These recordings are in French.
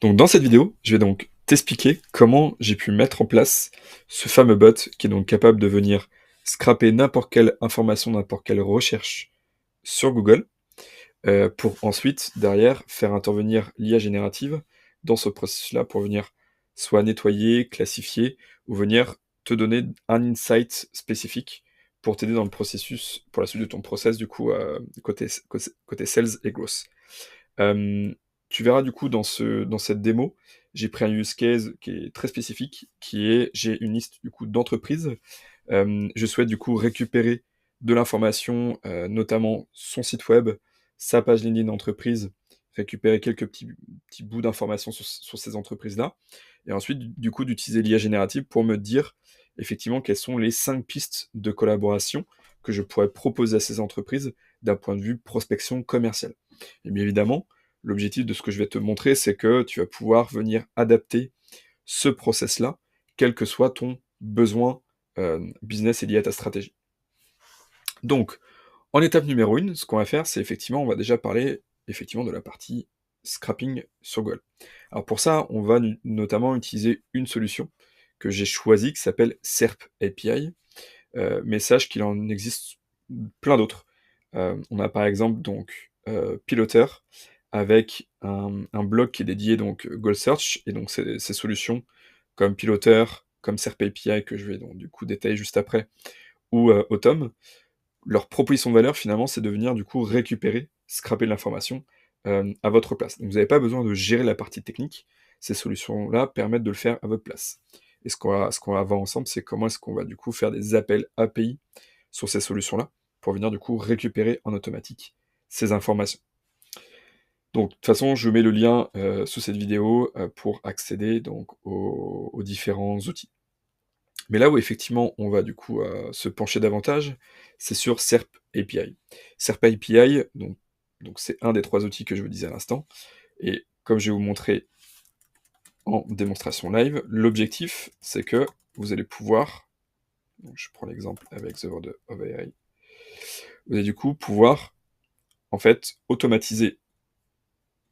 Donc dans cette vidéo, je vais donc t'expliquer comment j'ai pu mettre en place ce fameux bot qui est donc capable de venir scraper n'importe quelle information, n'importe quelle recherche sur Google, pour ensuite, derrière, faire intervenir l'IA générative dans ce processus-là pour venir soit nettoyer, classifier ou venir te donner un insight spécifique pour t'aider dans le processus, pour la suite de ton process du coup, côté sales et growth. Hem, Tu verras du coup dans cette démo, j'ai pris un use case qui est très spécifique, qui est j'ai une liste du coup d'entreprises. Je souhaite du coup récupérer de l'information, notamment son site web, sa page LinkedIn d'entreprise, récupérer quelques petits bouts d'informations sur ces entreprises-là et ensuite du coup d'utiliser l'IA générative pour me dire effectivement quelles sont les 5 pistes de collaboration que je pourrais proposer à ces entreprises d'un point de vue prospection commerciale. Et bien évidemment, l'objectif de ce que je vais te montrer, c'est que tu vas pouvoir venir adapter ce process-là, quel que soit ton besoin business et lié à ta stratégie. Donc, en étape numéro 1, ce qu'on va faire, c'est effectivement, on va déjà parler effectivement de la partie scrapping sur Google. Alors pour ça, on va notamment utiliser une solution que j'ai choisie qui s'appelle SERP API, mais sache qu'il en existe plein d'autres. On a par exemple donc Piloter avec un blog qui est dédié donc Goal Search et donc ces solutions comme Piloter, comme SERP API que je vais donc du coup détailler juste après, ou Automn, leur proposition de valeur finalement c'est de venir du coup récupérer, scraper de l'information à votre place. Donc vous n'avez pas besoin de gérer la partie technique, ces solutions-là permettent de le faire à votre place. Et ce qu'on va voir ensemble, c'est comment est-ce qu'on va du coup faire des appels API sur ces solutions-là, pour venir du coup récupérer en automatique ces informations. Donc de toute façon, je mets le lien sous cette vidéo pour accéder donc aux différents outils. Mais là où effectivement on va du coup se pencher davantage, c'est sur SERP API. SERP API, donc c'est un des 3 outils que je vous disais à l'instant, et comme je vais vous montrer en démonstration live, l'objectif c'est que vous allez pouvoir, donc je prends l'exemple avec The Word of AI, vous allez du coup pouvoir en fait automatiser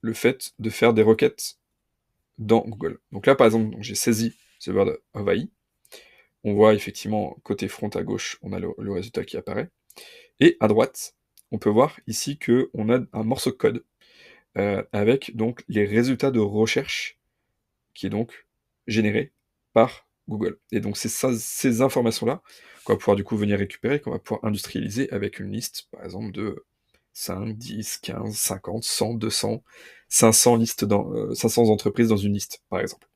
le fait de faire des requêtes dans Google. Donc là par exemple, j'ai saisi The Word of AI, on voit effectivement côté front à gauche, on a le résultat qui apparaît. Et à droite, on peut voir ici qu'on a un morceau de code avec donc les résultats de recherche qui est donc généré par Google. Et donc c'est ces informations-là qu'on va pouvoir du coup venir récupérer, qu'on va pouvoir industrialiser avec une liste, par exemple, de 5, 10, 15, 50, 100, 200, 500 listes 500 entreprises dans une liste, par exemple.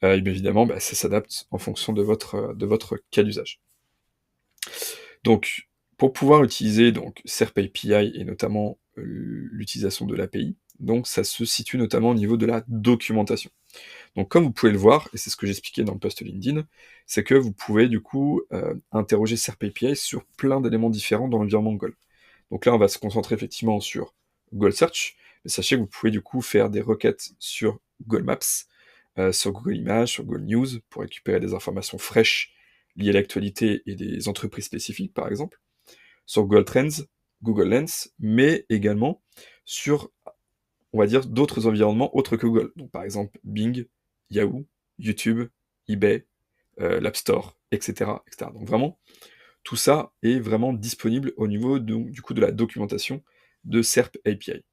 Et bien évidemment, ça s'adapte en fonction de votre cas d'usage. Donc, pour pouvoir utiliser donc SERP API et notamment l'utilisation de l'API, donc ça se situe notamment au niveau de la documentation. Donc comme vous pouvez le voir, et c'est ce que j'expliquais dans le post LinkedIn, c'est que vous pouvez du coup interroger SERP API sur plein d'éléments différents dans l'environnement Google. Donc là, on va se concentrer effectivement sur Google Search, mais sachez que vous pouvez du coup faire des requêtes sur Google Maps, sur Google Images, sur Google News, pour récupérer des informations fraîches liées à l'actualité et des entreprises spécifiques, par exemple, sur Google Trends, Google Lens, mais également sur, on va dire, d'autres environnements autres que Google. Donc par exemple Bing, Yahoo, YouTube, eBay, l'App Store, etc., etc. Donc vraiment, tout ça est vraiment disponible au niveau du coup de la documentation de SERP API.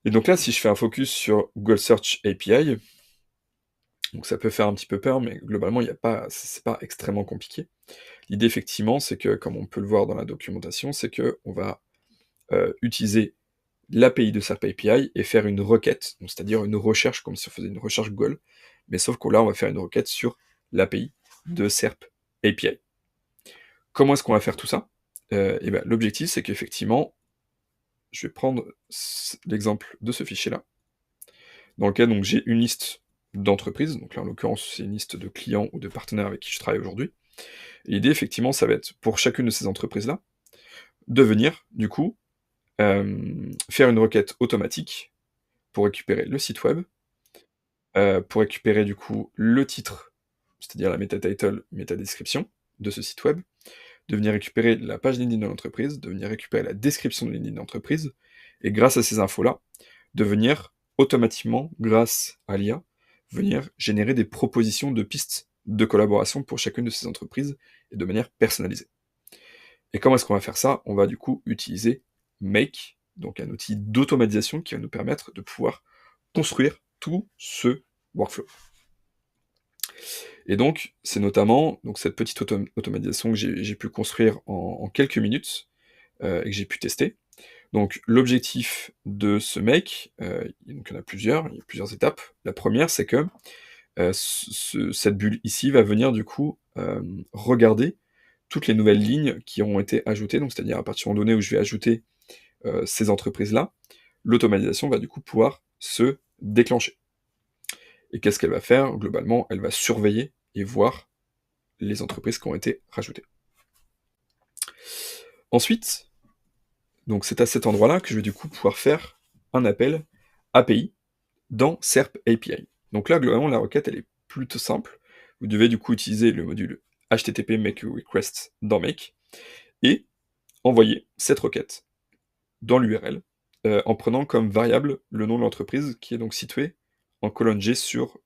Et donc là, si je fais un focus sur Google Search API, donc ça peut faire un petit peu peur, mais globalement, c'est pas extrêmement compliqué. L'idée, effectivement, c'est que, comme on peut le voir dans la documentation, c'est qu'on va utiliser l'API de SERP API et faire une requête, c'est-à-dire une recherche comme si on faisait une recherche Google, mais sauf que là, on va faire une requête sur l'API de SERP API. Comment est-ce qu'on va faire tout ça? Et ben, l'objectif, c'est qu'effectivement, je vais prendre l'exemple de ce fichier-là, dans lequel donc, j'ai une liste d'entreprises, donc là en l'occurrence c'est une liste de clients ou de partenaires avec qui je travaille aujourd'hui. L'idée effectivement ça va être pour chacune de ces entreprises-là, de venir du coup faire une requête automatique pour récupérer le site web, pour récupérer du coup le titre, c'est-à-dire la meta title, meta description de ce site web, de venir récupérer la page LinkedIn de l'entreprise, de venir récupérer la description de LinkedIn de l'entreprise, et grâce à ces infos-là, de venir automatiquement, grâce à l'IA, venir générer des propositions de pistes de collaboration pour chacune de ces entreprises et de manière personnalisée. Et comment est-ce qu'on va faire ça? On va du coup utiliser Make, donc un outil d'automatisation qui va nous permettre de pouvoir construire tout ce workflow. Et donc, c'est notamment donc cette petite automatisation que j'ai pu construire en quelques minutes, et que j'ai pu tester. Donc l'objectif de ce make, donc il y en a plusieurs, il y a plusieurs étapes. La première, c'est que, cette bulle ici va venir du coup, regarder toutes les nouvelles lignes qui ont été ajoutées, donc c'est-à-dire à partir du moment donné où je vais ajouter, ces entreprises-là, l'automatisation va du coup pouvoir se déclencher. Et qu'est-ce qu'elle va faire? Globalement, elle va surveiller et voir les entreprises qui ont été rajoutées. Ensuite, donc c'est à cet endroit-là que je vais du coup pouvoir faire un appel API dans SERP API. Donc là, globalement, la requête, elle est plutôt simple. Vous devez du coup utiliser le module HTTP make a request dans Make et envoyer cette requête dans l'URL en prenant comme variable le nom de l'entreprise qui est donc situé en colonne G sur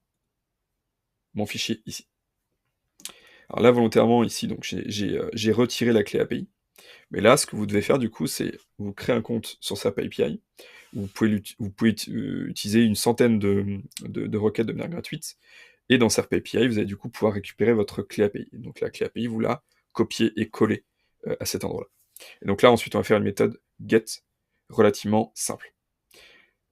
mon fichier ici. Alors là, volontairement, ici, donc j'ai retiré la clé API. Mais là, ce que vous devez faire, du coup, c'est vous créer un compte sur SAP API. Vous pouvez utiliser une centaine de requêtes de manière gratuite. Et dans SAP API, vous allez du coup pouvoir récupérer votre clé API. Donc la clé API, vous la copiez et collez à cet endroit-là. Et donc là, ensuite, on va faire une méthode get relativement simple.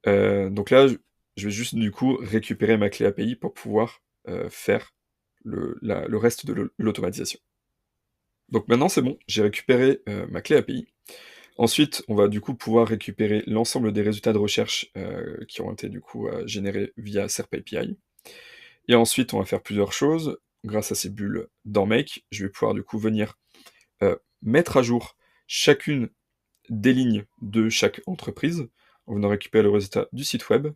Donc là, je vais juste du coup récupérer ma clé API pour pouvoir faire le reste de l'automatisation. Donc maintenant, c'est bon, j'ai récupéré ma clé API. Ensuite, on va du coup pouvoir récupérer l'ensemble des résultats de recherche qui ont été du coup générés via SERP API. Et ensuite, on va faire plusieurs choses. Grâce à ces bulles dans Make, je vais pouvoir du coup venir mettre à jour chacune des lignes de chaque entreprise. On va récupérer le résultat du site web,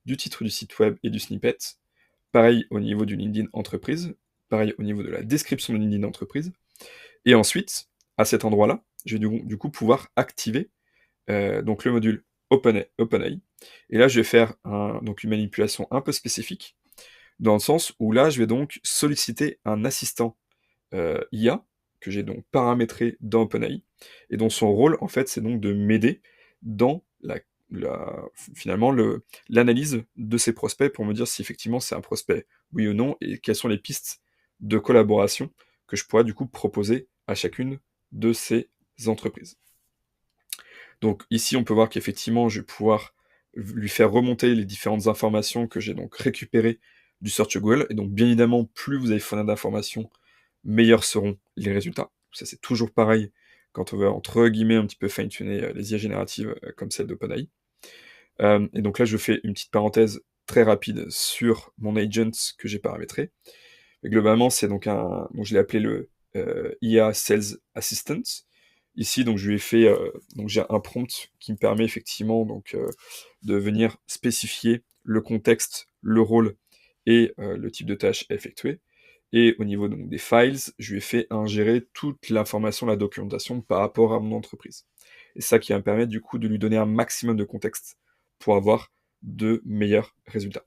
du titre du site web et du snippet. Pareil au niveau du LinkedIn entreprise. Pareil au niveau de la description de LinkedIn entreprise. Et ensuite, à cet endroit-là, je vais du coup pouvoir activer donc le module OpenAI. Et là, je vais faire donc une manipulation un peu spécifique, dans le sens où là, je vais donc solliciter un assistant IA, que j'ai donc paramétré dans OpenAI, et dont son rôle, en fait, c'est donc de m'aider dans finalement l'analyse de ces prospects pour me dire si effectivement c'est un prospect oui ou non, et quelles sont les pistes de collaboration que je pourrais du coup proposer à chacune de ces entreprises. Donc ici, on peut voir qu'effectivement, je vais pouvoir lui faire remonter les différentes informations que j'ai donc récupérées du search Google. Et donc, bien évidemment, plus vous avez fourni d'informations, meilleurs seront les résultats. Ça, c'est toujours pareil quand on veut, entre guillemets, un petit peu fine-tuner les IA génératives comme celle d'OpenAI. Et donc là, je fais une petite parenthèse très rapide sur mon agent que j'ai paramétré. Et globalement, c'est donc donc je l'ai appelé le IA Sales Assistant. Ici, donc je lui ai fait, donc j'ai un prompt qui me permet effectivement donc de venir spécifier le contexte, le rôle et le type de tâche à effectuer. Et au niveau donc, des files, je lui ai fait ingérer toute l'information, la documentation par rapport à mon entreprise. Et ça qui va me permettre du coup de lui donner un maximum de contexte pour avoir de meilleurs résultats.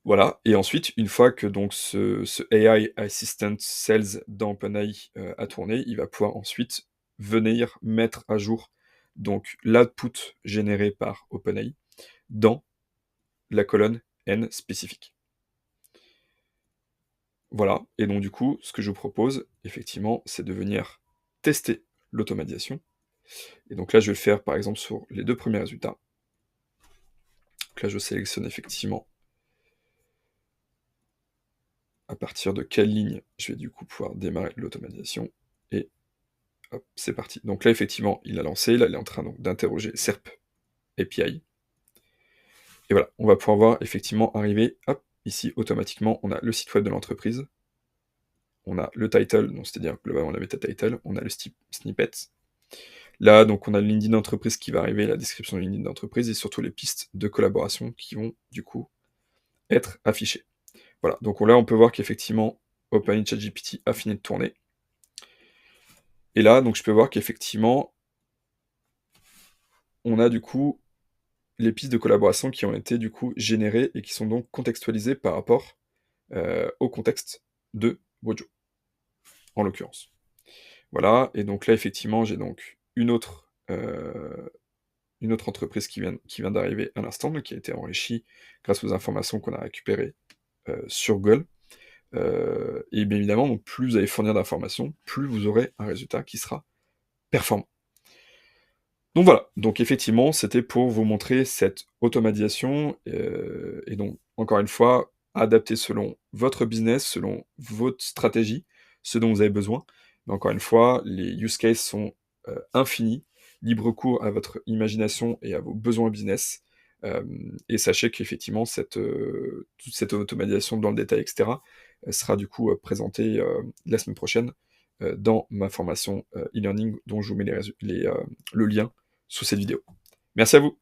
Voilà, et ensuite, une fois que donc ce AI Assistant Sales dans OpenAI a tourné, il va pouvoir ensuite venir mettre à jour donc l'output généré par OpenAI dans la colonne N spécifique. Voilà, et donc du coup, ce que je vous propose, effectivement, c'est de venir tester l'automatisation. Et donc là, je vais le faire par exemple sur les deux premiers résultats. Donc là, je sélectionne effectivement à partir de quelle ligne je vais du coup pouvoir démarrer l'automatisation. Et hop, c'est parti. Donc là, effectivement, il a lancé. Là, il est en train d'interroger SERP API. Et voilà, on va pouvoir voir effectivement arriver, hop, ici, automatiquement, on a le site web de l'entreprise. On a le title, donc c'est-à-dire globalement la meta-title. On a le snippet. Là, donc, on a le LinkedIn d'entreprise qui va arriver, la description de LinkedIn d'entreprise et surtout les pistes de collaboration qui vont, du coup, être affichées. Voilà, donc là, on peut voir qu'effectivement, OpenAI ChatGPT a fini de tourner. Et là, donc, je peux voir qu'effectivement, on a du coup les pistes de collaboration qui ont été du coup générées et qui sont donc contextualisées par rapport, au contexte de Wojo, en l'occurrence. Voilà, et donc là effectivement j'ai donc une autre entreprise qui vient d'arriver à l'instant, donc qui a été enrichie grâce aux informations qu'on a récupérées, sur Google. Et bien évidemment, donc plus vous allez fournir d'informations, plus vous aurez un résultat qui sera performant. Donc voilà, donc effectivement, c'était pour vous montrer cette automatisation, et donc encore une fois, adapté selon votre business, selon votre stratégie, ce dont vous avez besoin. Mais encore une fois, les use cases sont, infinis, libre cours à votre imagination et à vos besoins business. Et sachez qu'effectivement toute cette automatisation dans le détail et cetera, sera du coup, présentée, la semaine prochaine, dans ma formation, e-learning dont je vous mets le lien sous cette vidéo. Merci à vous.